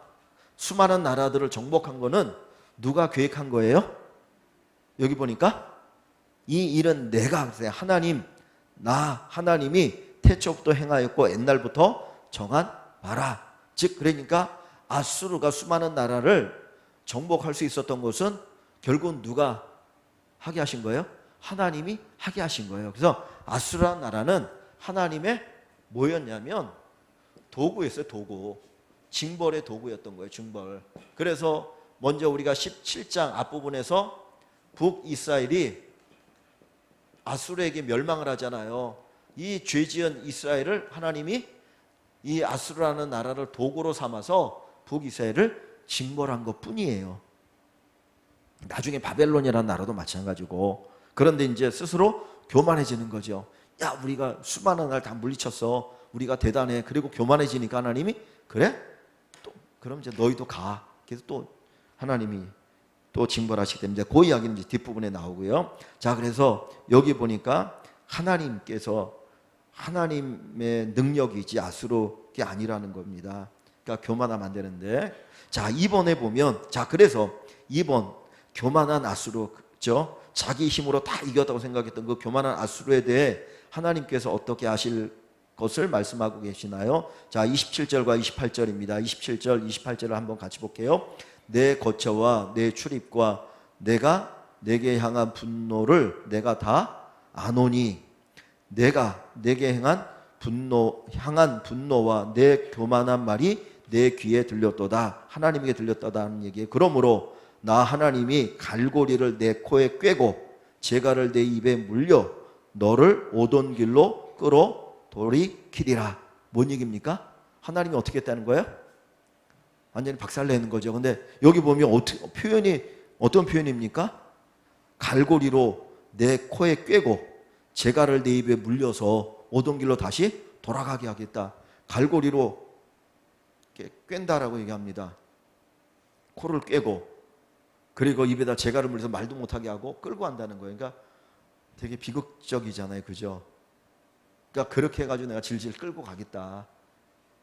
수많은 나라들을 정복한 거는 누가 계획한 거예요? 여기 보니까 이 일은 내가 하나님이 태초부터 행하였고 옛날부터 정한 바라. 즉 그러니까 아수르가 수많은 나라를 정복할 수 있었던 것은 결국 누가 하게 하신 거예요? 하나님이 하게 하신 거예요. 그래서 아수르라는 나라는 하나님의 뭐였냐면 도구였어요. 도구. 징벌의 도구였던 거예요. 징벌. 그래서 먼저 우리가 17장 앞부분에서 북이스라엘이 아수르에게 멸망을 하잖아요. 이 죄지은 이스라엘을 하나님이 이 아수르라는 나라를 도구로 삼아서 북이스라엘을 징벌한 것뿐이에요. 나중에 바벨론이라는 나라도 마찬가지고. 그런데 이제 스스로 교만해지는 거죠. 야, 우리가 수많은 날 다 물리쳤어. 우리가 대단해. 그리고 교만해지니까 하나님이 그래? 또 그럼 이제 너희도 가. 그래서 또 하나님이 또 징벌하시기 때문에 그 이야기는 이제 뒷부분에 나오고요. 자, 그래서 여기 보니까 하나님께서 하나님의 능력이지 아수르가 아니라는 겁니다. 그러니까 교만하면 안 되는데. 자, 2번에 보면 자, 그래서 2번 교만한 아수르죠. 자기 힘으로 다 이겼다고 생각했던 그 교만한 아수르에 대해 하나님께서 어떻게 하실 것을 말씀하고 계시나요? 자, 27절과 28절입니다. 27절, 28절을 한번 같이 볼게요. 내 거처와 내 출입과 내가 내게 향한 분노를 내가 다 아노니 내가 내게 향한 분노와 내 교만한 말이 내 귀에 들렸도다. 하나님에게 들렸다는 얘기예요. 그러므로 나 하나님이 갈고리를 내 코에 꿰고 재갈을 내 입에 물려 너를 오던 길로 끌어 돌이키리라. 뭔 얘기입니까? 하나님이 어떻게 했다는 거예요? 완전히 박살내는 거죠. 근데 여기 보면 표현이 어떤 표현입니까? 갈고리로 내 코에 꿰고 재갈을 내 입에 물려서 오던 길로 다시 돌아가게 하겠다. 갈고리로 꿰다라고 얘기합니다. 코를 꿰고 그리고 입에다 재갈을 물려서 말도 못하게 하고 끌고 간다는 거예요. 그러니까 되게 비극적이잖아요. 그죠? 그러니까 그렇게 해가지고 내가 질질 끌고 가겠다.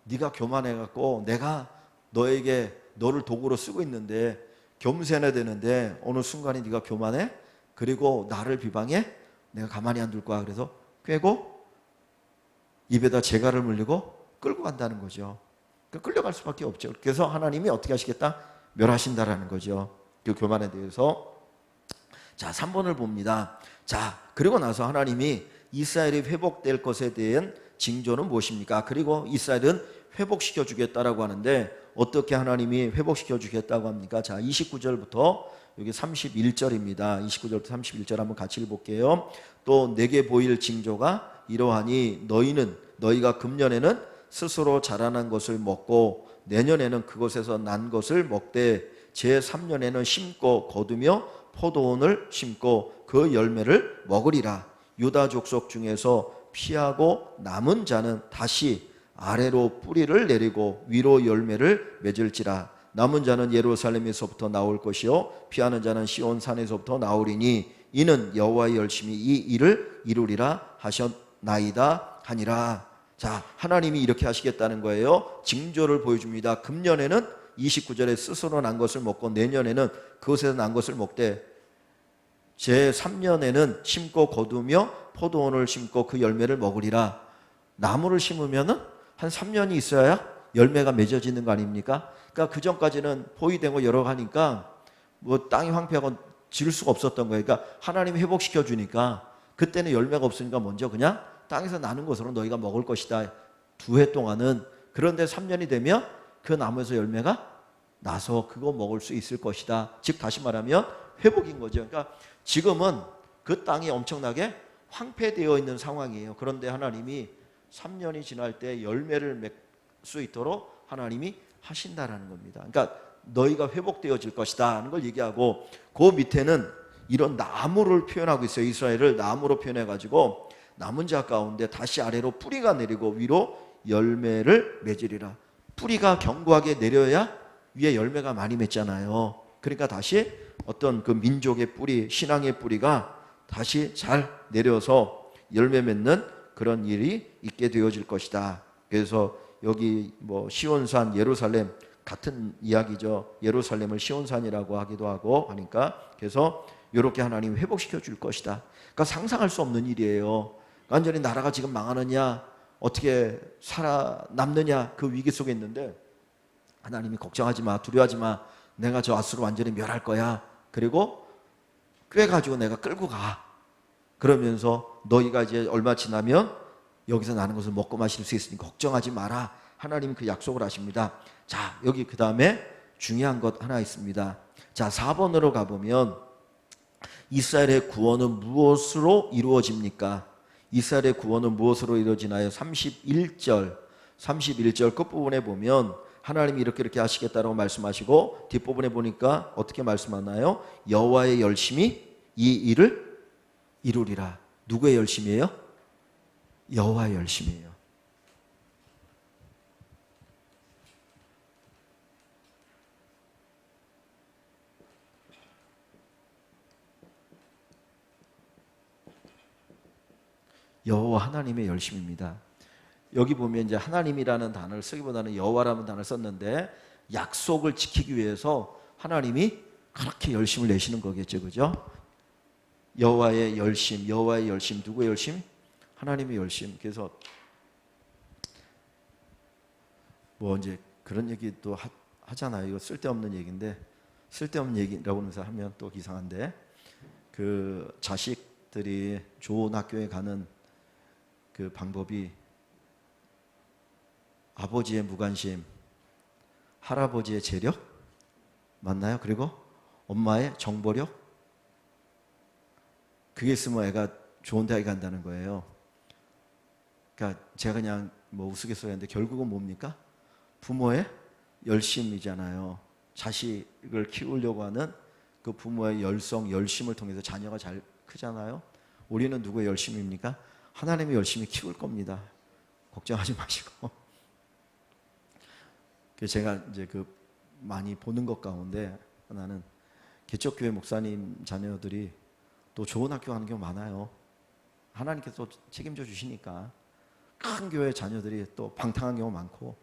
네가 교만해갖고 내가 너를 도구로 쓰고 있는데 겸손해야 되는데 어느 순간에 네가 교만해? 그리고 나를 비방해? 내가 가만히 안 둘 거야. 그래서 꿰고 입에다 재갈을 물리고 끌고 간다는 거죠. 끌려갈 수밖에 없죠. 그래서 하나님이 어떻게 하시겠다? 멸하신다라는 거죠. 그 교만에 대해서. 자, 3번을 봅니다. 자, 그리고 나서 하나님이 이스라엘이 회복될 것에 대한 징조는 무엇입니까? 그리고 이스라엘은 회복시켜 주겠다라고 하는데 어떻게 하나님이 회복시켜 주겠다고 합니까? 자, 29절부터 여기 31절입니다. 29절부터 31절 한번 같이 읽어볼게요. 또 내게 보일 징조가 이러하니 너희가 금년에는 스스로 자라난 것을 먹고 내년에는 그것에서 난 것을 먹되 제3년에는 심고 거두며 포도원을 심고 그 열매를 먹으리라. 유다 족속 중에서 피하고 남은 자는 다시 아래로 뿌리를 내리고 위로 열매를 맺을지라. 남은 자는 예루살렘에서부터 나올 것이요 피하는 자는 시온 산에서부터 나오리니 이는 여호와의 열심히 이 일을 이루리라 하셨나이다 하니라. 자, 하나님이 이렇게 하시겠다는 거예요. 징조를 보여줍니다. 금년에는 29절에 스스로 난 것을 먹고 내년에는 그것에서 난 것을 먹되 제3년에는 심고 거두며 포도원을 심고 그 열매를 먹으리라. 나무를 심으면은 한 3년이 있어야 열매가 맺어지는 거 아닙니까? 그러니까 그 전까지는 포위되고 여러 가니까 뭐 땅이 황폐하고 지을 수가 없었던 거예요. 그러니까 하나님이 회복시켜 주니까 그때는 열매가 없으니까 먼저 그냥 땅에서 나는 것으로 너희가 먹을 것이다. 2해 동안은. 그런데 3년이 되면 그 나무에서 열매가 나서 그거 먹을 수 있을 것이다. 즉 다시 말하면 회복인 거죠. 그러니까 지금은 그 땅이 엄청나게 황폐되어 있는 상황이에요. 그런데 하나님이 3년이 지날 때 열매를 맺을 수 있도록 하나님이 하신다라는 겁니다. 그러니까 너희가 회복되어질 것이다 하는 걸 얘기하고 그 밑에는 이런 나무를 표현하고 있어요. 이스라엘을 나무로 표현해가지고 남은 자 가운데 다시 아래로 뿌리가 내리고 위로 열매를 맺으리라. 뿌리가 견고하게 내려야 위에 열매가 많이 맺잖아요. 그러니까 다시 어떤 그 민족의 뿌리, 신앙의 뿌리가 다시 잘 내려서 열매 맺는 그런 일이 있게 되어질 것이다. 그래서 여기 뭐 시온산, 예루살렘 같은 이야기죠. 예루살렘을 시온산이라고 하기도 하고 하니까 그래서 이렇게 하나님 회복시켜 줄 것이다. 그러니까 상상할 수 없는 일이에요. 완전히 나라가 지금 망하느냐, 어떻게 살아남느냐 그 위기 속에 있는데 하나님이 걱정하지 마, 두려워하지 마. 내가 저 아수를 완전히 멸할 거야. 그리고 꿰가지고 내가 끌고 가. 그러면서 너희가 이제 얼마 지나면 여기서 나는 것을 먹고 마실 수 있으니 걱정하지 마라. 하나님 그 약속을 하십니다. 자, 여기 그 다음에 중요한 것 하나 있습니다. 자, 4번으로 가보면 이스라엘의 구원은 무엇으로 이루어집니까? 이스라엘의 구원은 무엇으로 이루어지나요? 31절 끝부분에 보면 하나님이 이렇게 하시겠다라고 말씀하시고 뒷부분에 보니까 어떻게 말씀하나요? 여호와의 열심히 이 일을 이루리라. 누구의 열심이에요? 여호와의 열심이에요. 여호와 하나님의 열심입니다. 여기 보면 이제 하나님이라는 단어를 쓰기보다는 여호와라는 단어를 썼는데 약속을 지키기 위해서 하나님이 그렇게 열심을 내시는 거겠죠, 그죠? 여호와의 열심, 누구의 열심? 하나님의 열심. 그래서 뭐 이제 그런 얘기도 하잖아요. 이거 쓸데없는 얘기인데 쓸데없는 얘기라고 하면 또 이상한데 그 자식들이 좋은 학교에 가는 그 방법이 아버지의 무관심, 할아버지의 재력 맞나요? 그리고 엄마의 정보력? 그게 있으면 애가 좋은 대학에 간다는 거예요. 그러니까 제가 그냥 뭐 우스갯소리 하는데 결국은 뭡니까? 부모의 열심이잖아요. 자식을 키우려고 하는 그 부모의 열심을 통해서 자녀가 잘 크잖아요. 우리는 누구의 열심입니까? 하나님의 열심히 키울 겁니다. 걱정하지 마시고. 제가 이제 그 많이 보는 것 가운데 하나는 개척교회 목사님 자녀들이 또 좋은 학교 가는 경우 많아요. 하나님께서 또 책임져 주시니까. 큰 교회 자녀들이 또 방탕한 경우 많고,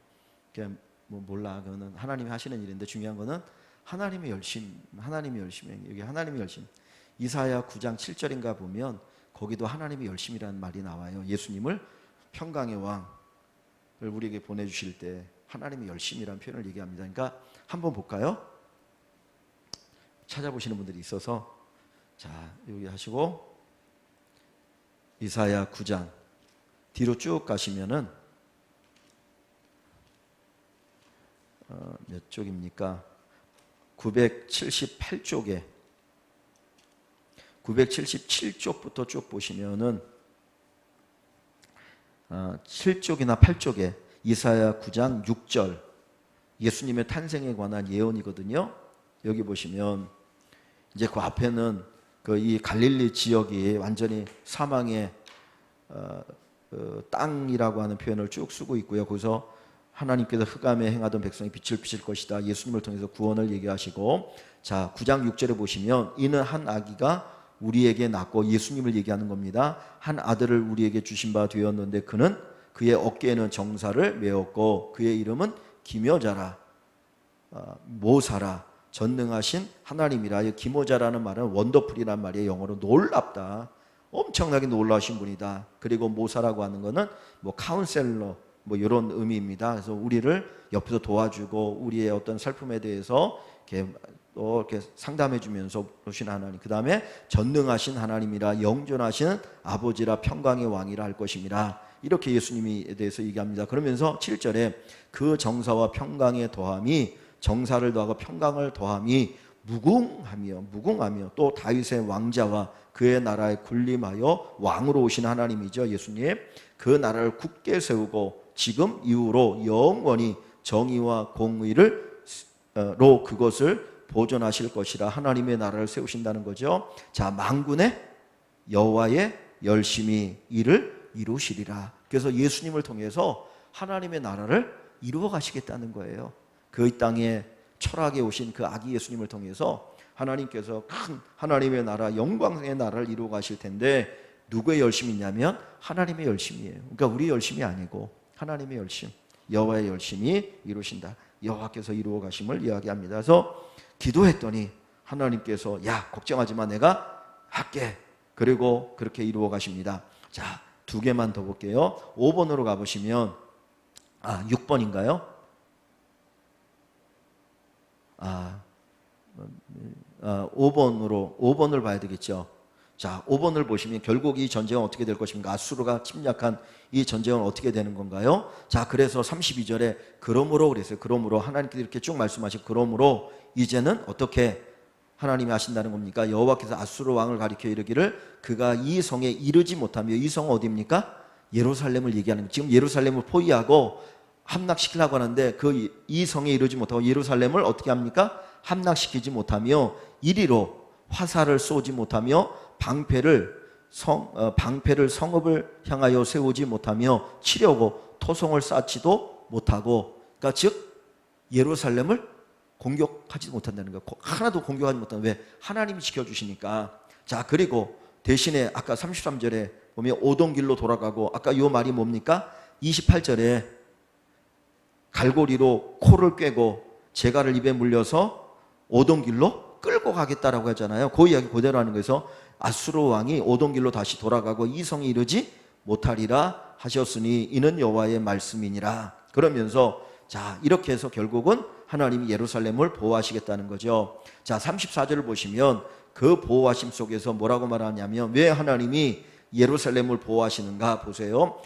뭐 몰라, 그거는 하나님이 하시는 일인데 중요한 거는 하나님의 열심, 여기 하나님의 열심. 이사야 9장 7절인가 보면 거기도 하나님의 열심이라는 말이 나와요. 예수님을 평강의 왕을 우리에게 보내주실 때 하나님의 열심이라는 표현을 얘기합니다. 그러니까 한번 볼까요? 찾아보시는 분들이 있어서, 자, 여기 하시고 이사야 9장 뒤로 쭉 가시면은 몇 쪽입니까? 978쪽에 977쪽부터 쭉 보시면은 7쪽이나 8쪽에 이사야 9장 6절 예수님의 탄생에 관한 예언이거든요. 여기 보시면 이제 그 앞에는 그 이 갈릴리 지역이 완전히 사망의 땅이라고 하는 표현을 쭉 쓰고 있고요. 거기서 하나님께서 흑암에 행하던 백성이 빛을 비칠 것이다. 예수님을 통해서 구원을 얘기하시고, 자 9장 6절에 보시면 이는 한 아기가 우리에게 낳고, 예수님을 얘기하는 겁니다. 한 아들을 우리에게 주신 바 되었는데 그는 그의 어깨에는 정사를 메었고 그의 이름은 기묘자라, 모사라, 전능하신 하나님이라. 이 기묘자라는 말은 원더풀이란 말이에요. 영어로 놀랍다, 엄청나게 놀라우신 분이다. 그리고 모사라고 하는 거는 뭐 카운셀러 뭐 이런 의미입니다. 그래서 우리를 옆에서 도와주고 우리의 어떤 살픔에 대해서 이렇게 상담해 주면서 보신 하나님. 그 다음에 전능하신 하나님이라, 영존하신 아버지라, 평강의 왕이라 할 것입니다. 이렇게 예수님에 대해서 얘기합니다. 그러면서 7절에 그 정사와 평강의 더함이, 정사를 더하고 평강을 더함이 무궁하며 또 다윗의 왕자와 그의 나라에 군림하여 왕으로 오신 하나님이죠. 예수님. 그 나라를 굳게 세우고 지금 이후로 영원히 정의와 공의로 그것을 보존하실 것이라. 하나님의 나라를 세우신다는 거죠. 자, 만군의 여호와의 열심히 이를 이루시리라. 그래서 예수님을 통해서 하나님의 나라를 이루어 가시겠다는 거예요. 그 땅에 철학에 오신 그 아기 예수님을 통해서 하나님께서 큰 하나님의 나라, 영광의 나라를 이루어 가실 텐데, 누구의 열심이냐면 하나님의 열심이에요. 그러니까 우리의 열심이 아니고 하나님의 열심, 여호와의 열심이 이루신다. 여호와께서 이루어 가심을 이야기합니다. 그래서 기도했더니 하나님께서 야, 걱정하지 마, 내가 할게. 그리고 그렇게 이루어 가십니다. 자, 두 개만 더 볼게요. 5번으로 가보시면 6번인가요? 5번을 봐야 되겠죠. 자, 5번을 보시면 결국 이 전쟁은 어떻게 될 것입니까? 아수르가 침략한 이 전쟁은 어떻게 되는 건가요? 자, 그래서 32절에 그러므로 그랬어요. 그러므로 하나님께서 이렇게 쭉 말씀하시고, 그러므로 이제는 어떻게 하나님이 하신다는 겁니까? 여호와께서 아수르 왕을 가리켜 이르기를 그가 이 성에 이르지 못하며, 이 성은 어디입니까? 예루살렘을 얘기하는 거예요. 지금 예루살렘을 포위하고 함락시키려고 하는데 이 성에 이르지 못하고 예루살렘을 어떻게 합니까? 함락시키지 못하며 이리로 화살을 쏘지 못하며 방패를 성읍을 향하여 세우지 못하며 치려고 토성을 쌓지도 못하고, 그러니까 즉 예루살렘을 공격하지 못한다는 거예요. 하나도 공격하지 못하는. 왜? 하나님이 지켜주시니까. 자, 그리고 대신에 아까 33절에 보면 오던 길로 돌아가고, 아까 이 말이 뭡니까? 28절에 갈고리로 코를 꿰고 재갈을 입에 물려서 오던 길로 끌고 가겠다라고 하잖아요. 그 이야기 그대로 하는 거에서 아수르 왕이 오던 길로 다시 돌아가고 이 성에 이르지 못하리라 하셨으니 이는 여호와의 말씀이니라. 그러면서 자, 이렇게 해서 결국은 하나님이 예루살렘을 보호하시겠다는 거죠. 자, 34절을 보시면 그 보호하심 속에서 뭐라고 말하냐면, 왜 하나님이 예루살렘을 보호하시는가 보세요.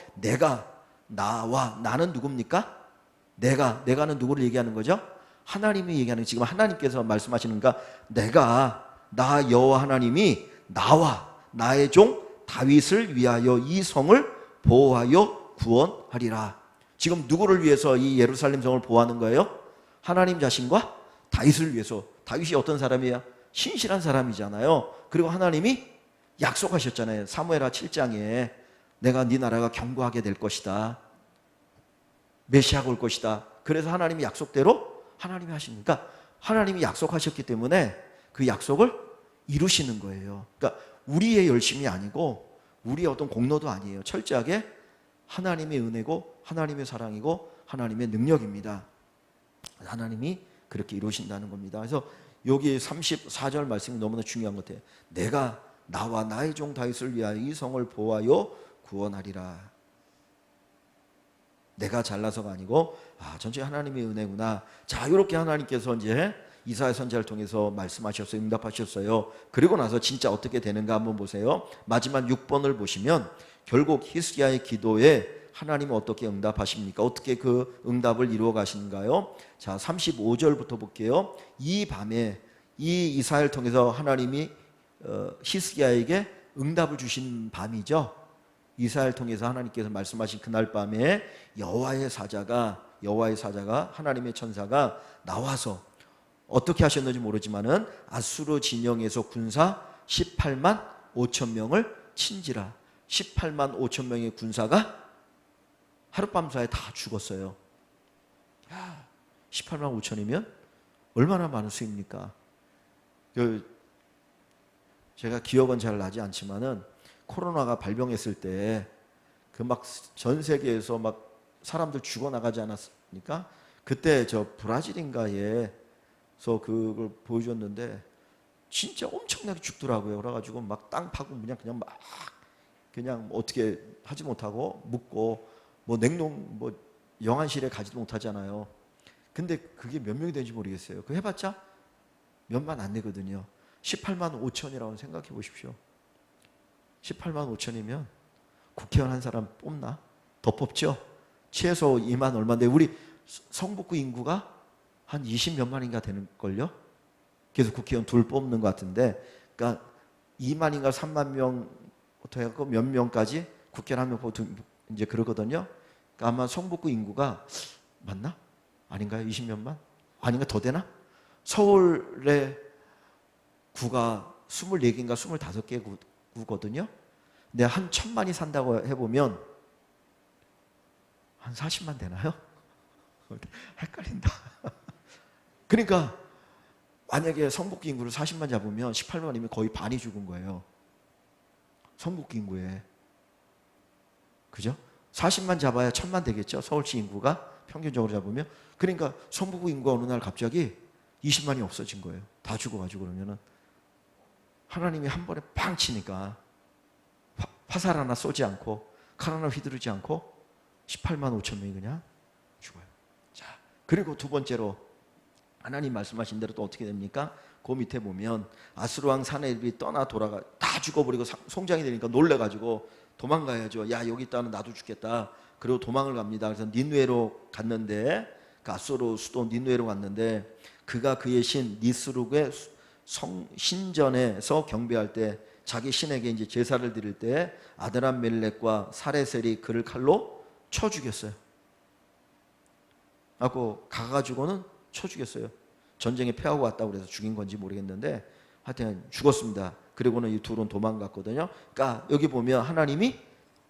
나는 누굽니까? 내가는 누구를 얘기하는 거죠? 하나님이 얘기하는, 지금 하나님께서 말씀하시는가? 나 여호와 하나님이 나와 나의 종 다윗을 위하여 이 성을 보호하여 구원하리라. 지금 누구를 위해서 이 예루살렘 성을 보호하는 거예요? 하나님 자신과 다윗을 위해서. 다윗이 어떤 사람이야? 신실한 사람이잖아요. 그리고 하나님이 약속하셨잖아요. 사무엘하 7장에 내가 네 나라가 견고하게 될 것이다. 메시아가 올 것이다. 그래서 하나님이 약속대로 하나님이 하시니까, 하나님이 약속하셨기 때문에 그 약속을 이루시는 거예요. 그러니까 우리의 열심이 아니고 우리의 어떤 공로도 아니에요. 철저하게 하나님의 은혜고 하나님의 사랑이고 하나님의 능력입니다. 하나님이 그렇게 이루신다는 겁니다. 그래서 여기 34절 말씀이 너무나 중요한 것 같아요. 내가 나와 나의 종 다윗을 위하여 이 성을 보호하여 구원하리라. 내가 잘나서가 아니고 전체 하나님의 은혜구나. 자, 이렇게 하나님께서 이제 이사야 선지자를 통해서 말씀하셨어요. 응답하셨어요. 그리고 나서 진짜 어떻게 되는가 한번 보세요. 마지막 6번을 보시면 결국 히스기야의 기도에 하나님은 어떻게 응답하십니까? 어떻게 그 응답을 이루어 가시는가요? 자, 35절부터 볼게요. 이 밤에 이 이사야를 통해서 하나님이 히스기야에게 응답을 주신 밤이죠. 이사야를 통해서 하나님께서 말씀하신 그날 밤에 여호와의 사자가 하나님의 천사가 나와서 어떻게 하셨는지 모르지만은 아수르 진영에서 군사 18만 5천 명을 친지라. 18만 5천 명의 군사가 하룻밤 사이에 다 죽었어요. 18만 5천이면 얼마나 많은 수입니까? 제가 기억은 잘 나지 않지만은 코로나가 발병했을 때 그 막 전 세계에서 막 사람들 죽어나가지 않았습니까? 그때 저 브라질인가에서 그걸 보여줬는데 진짜 엄청나게 죽더라고요. 그래가지고 막 땅 파고 그냥 어떻게 하지 못하고 묵고 뭐 냉동 뭐 영안실에 가지도 못하잖아요. 근데 그게 몇 명이 되는지 모르겠어요. 그 해봤자 몇만 안 되거든요. 18만 5천이라고 생각해 보십시오. 18만 5천이면 국회의원 한 사람 뽑나? 더 뽑죠? 최소 2만 얼마인데 우리 성북구 인구가 한 20몇만인가 되는걸요? 그래서 국회의원 둘 뽑는 것 같은데, 그러니까 2만인가 3만 명부터 해갖고 몇 명까지 국회의원 한 명 뽑고 이제 그러거든요. 그러니까 아마 성북구 인구가 맞나? 아닌가요? 20몇만? 아닌가? 더 되나? 서울의 구가 24개인가 25개 구거든요. 근데 한 1000만이 산다고 해보면 한 40만 되나요? 헷갈린다. 그러니까 만약에 성북구 인구를 40만 잡으면 18만이면 거의 반이 죽은 거예요. 성북구 인구에. 그죠? 40만 잡아야 1000만 되겠죠? 서울시 인구가 평균적으로 잡으면. 그러니까 성북구 인구가 어느 날 갑자기 20만이 없어진 거예요. 다 죽어가지고. 그러면은 하나님이 한 번에 팡 치니까 화살 하나 쏘지 않고 칼 하나 휘두르지 않고 18만 5천 명이 그냥 죽어요. 자, 그리고 두 번째로 하나님 말씀하신 대로 또 어떻게 됩니까? 그 밑에 보면 아수르 왕 사네립이 떠나 돌아가 다 죽어버리고 송장이 되니까 놀래가지고 도망가야죠. 야, 여기 있다는 나도 죽겠다. 그리고 도망을 갑니다. 그래서 니느웨로 갔는데, 그 아수르 수도 니느웨로 갔는데, 그가 그의 신 니스룩의 신전에서 경배할 때 자기 신에게 이제 제사를 드릴 때 아드람멜렉과 사레셀이 그를 칼로 쳐 죽였어요. 하고 가가지고는 쳐 죽였어요. 전쟁에 패하고 왔다고 그래서 죽인 건지 모르겠는데 하여튼 죽었습니다. 그리고는 이 둘은 도망갔거든요. 그러니까 여기 보면 하나님이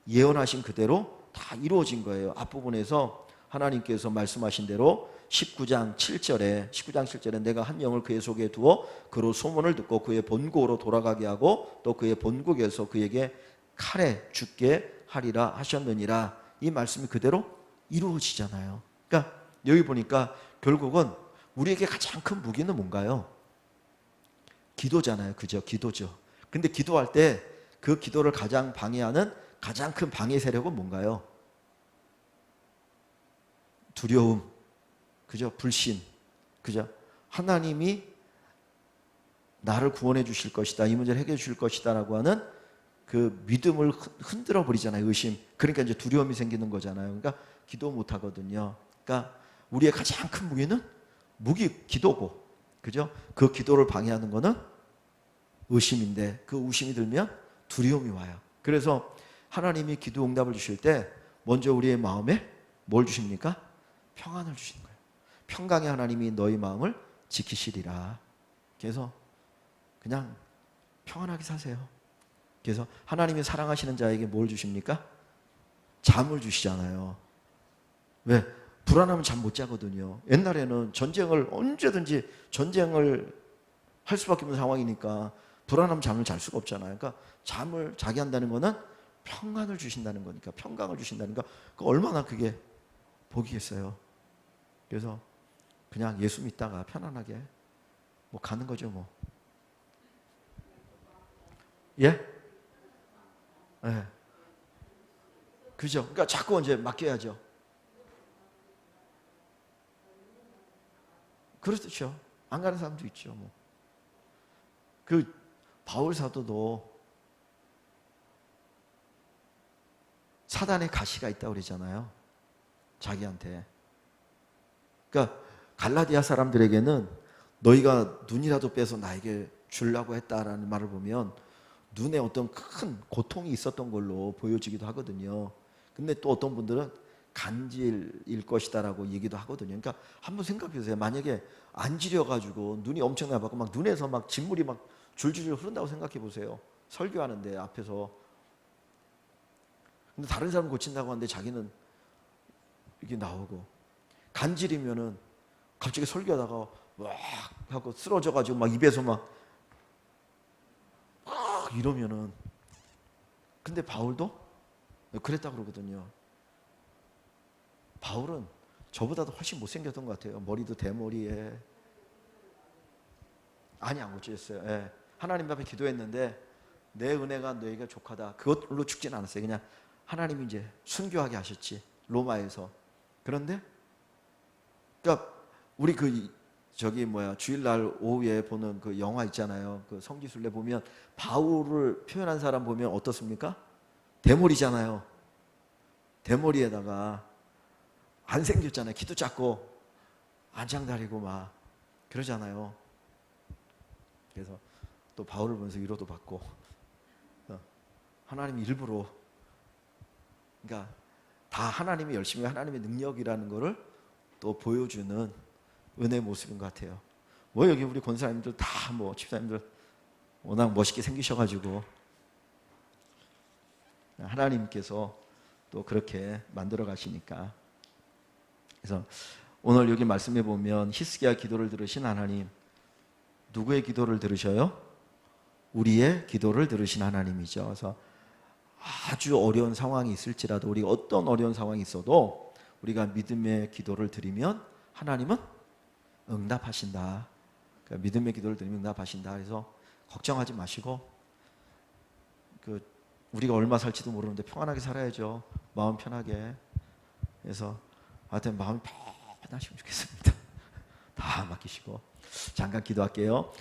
예언하신 그대로 다 이루어진 거예요. 앞부분에서 하나님께서 말씀하신 대로 19장 7절에 내가 한 영을 그의 속에 두어 그로 소문을 듣고 그의 본국으로 돌아가게 하고 또 그의 본국에서 그에게 칼에 죽게 하리라 하셨느니라. 이 말씀이 그대로 이루어지잖아요. 그러니까 여기 보니까 결국은 우리에게 가장 큰 무기는 뭔가요? 기도잖아요. 그죠? 기도죠. 근데 기도할 때 그 기도를 가장 방해하는 가장 큰 방해 세력은 뭔가요? 두려움, 그죠? 불신, 그죠? 하나님이 나를 구원해 주실 것이다, 이 문제를 해결해 주실 것이다라고 하는 그 믿음을 흔들어 버리잖아요. 의심. 그러니까 이제 두려움이 생기는 거잖아요. 그러니까 기도 못 하거든요. 그러니까 우리의 가장 큰 무기는 기도고, 그죠? 그 기도를 방해하는 거는 의심인데, 그 의심이 들면 두려움이 와요. 그래서 하나님이 기도 응답을 주실 때 먼저 우리의 마음에 뭘 주십니까? 평안을 주시는 거예요. 평강의 하나님이 너희 마음을 지키시리라. 그래서 그냥 평안하게 사세요. 그래서 하나님이 사랑하시는 자에게 뭘 주십니까? 잠을 주시잖아요. 왜? 불안하면 잠 못 자거든요. 옛날에는 언제든지 전쟁을 할 수밖에 없는 상황이니까 불안하면 잠을 잘 수가 없잖아요. 그러니까 잠을 자게 한다는 거는 평안을 주신다는 거니까, 평강을 주신다는 거, 얼마나 그게 복이겠어요. 그래서 그냥 예수 믿다가 편안하게 뭐 가는 거죠, 뭐. 예? 예. 그죠? 그러니까 자꾸 이제 맡겨야죠. 그렇죠. 안 가는 사람도 있죠, 뭐. 그 바울 사도도 사단의 가시가 있다고 그러잖아요. 자기한테. 그러니까 갈라디아 사람들에게는 너희가 눈이라도 빼서 나에게 주려고 했다라는 말을 보면 눈에 어떤 큰 고통이 있었던 걸로 보여지기도 하거든요. 근데 또 어떤 분들은 간질일 것이다라고 얘기도 하거든요. 그러니까 한번 생각해 보세요. 만약에 안 지려가지고 눈이 엄청나게 아팠고 막 눈에서 막 진물이 막 줄줄줄 흐른다고 생각해 보세요. 설교하는데 앞에서. 근데 다른 사람 고친다고 하는데 자기는 이게 나오고, 간질이면은 갑자기 설교하다가 막 하고 쓰러져가지고 막 입에서 막 이러면은, 근데 바울도 그랬다 그러거든요. 바울은 저보다도 훨씬 못생겼던 것 같아요. 머리도 대머리에. 아니, 안 고쳤어요. 예. 하나님 앞에 기도했는데 내 은혜가 너에게 족하다, 그것로 죽지는 않았어요. 그냥 하나님이 이제 순교하게 하셨지, 로마에서. 그런데 그러니까 우리 주일날 오후에 보는 그 영화 있잖아요. 그 성지순례 보면 바울을 표현한 사람 보면 어떻습니까? 대머리잖아요. 대머리에다가 안 생겼잖아요. 키도 작고 안장다리고 막 그러잖아요. 그래서 또 바울을 보면서 위로도 받고, 하나님이 일부러, 그러니까 다 하나님의 열심히 하나님의 능력이라는 거를 또 보여주는 은혜의 모습인 것 같아요. 뭐 여기 우리 권사님들 다 뭐 집사님들 워낙 멋있게 생기셔가지고 하나님께서 또 그렇게 만들어 가시니까. 그래서 오늘 여기 말씀해 보면 히스기야 기도를 들으신 하나님, 누구의 기도를 들으셔요? 우리의 기도를 들으신 하나님이죠. 그래서 아주 어려운 상황이 있을지라도, 우리가 어떤 어려운 상황이 있어도 우리가 믿음의 기도를 드리면 하나님은 응답하신다. 그러니까 믿음의 기도를 드리면 응답하신다. 그래서 걱정하지 마시고, 우리가 얼마 살지도 모르는데 평안하게 살아야죠. 마음 편하게. 그래서 하여튼 마음이 편하시면 좋겠습니다. 다 맡기시고. 잠깐 기도할게요.